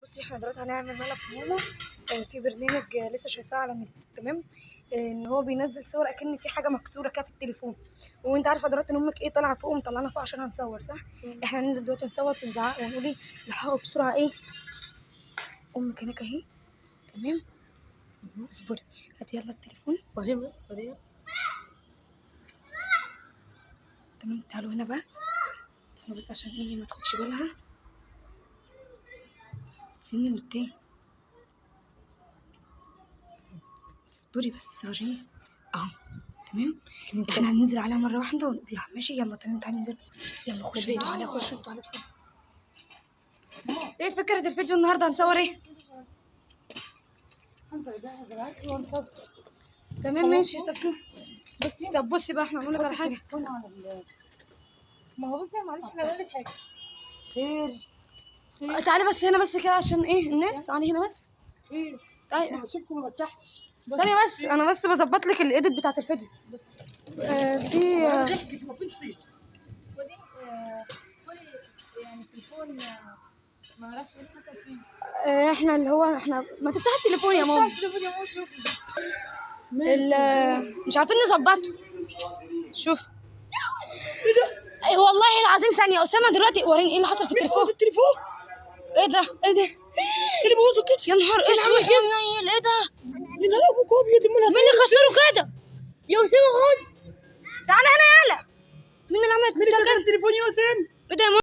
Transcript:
بصي احنا دلوقتي هنعمل ملف ماما في برنامج لسه شايفاه على النت. تمام. ان هو بينزل صور اكن في حاجه مكسوره كده في التليفون. وانت عارفه دلوقتي ان امك طالعه فوق ومطلعنا فوق عشان هنصور، صح؟ احنا هننزل دلوقتي نصوت ونزعق ونقول ايه، الحقوا بسرعه امك هناك اهي. تمام. اصبري، هاتي يلا التليفون. وريني بس وريني. تمام، تعالوا هنا بقى. تعالوا بس عشان امي ما تاخدش بالها. فين التاني؟ اصبري بس وريني اهو. تمام. احنا هننزل عليها مره واحده ونقول لها ماشي. يلا تمام، تعالي ننزل. يلا خشوا انتوا عليها، خشوا انتوا عليها بسرعه. ايه فكره الفيديو النهارده؟ هنصور ايه؟ ونصور. تمام ماشي. طب شوف طب بصي بقى، احنا هنقول لك على حاجه. ما هو بصي معلش انا هقول لك حاجه. خير تعالي بس هنا بس كده عشان ايه الناس. تعالي هنا بس. خير. تعالي انا شفتكم ما بتسحش. ثانيه بس، انا بس بظبط لك الايديت بتاعت الفيديو. في ودي خدي يعني التليفون ما اعرفش ايه اللي حصل فيه. احنا اللي هو احنا ما تفتح التليفون يا ماما. التليفون يا ماما شوف. مش عارفين نظبطه. شوف اي والله العظيم. ثانيه اسامه دلوقتي وريني ايه اللي حصل في التليفون. ايه ده؟ ايه ده؟ اللي بوظه كده؟ يا نهار اسود يا منيل، ايه ده؟ يا نهار ابوك ابيض. مين اللي كسره كده؟ يا اسامه خد. تعالى هنا يالا. مين اللي عمل كده؟ التليفون يا اسامه. ايه ده يا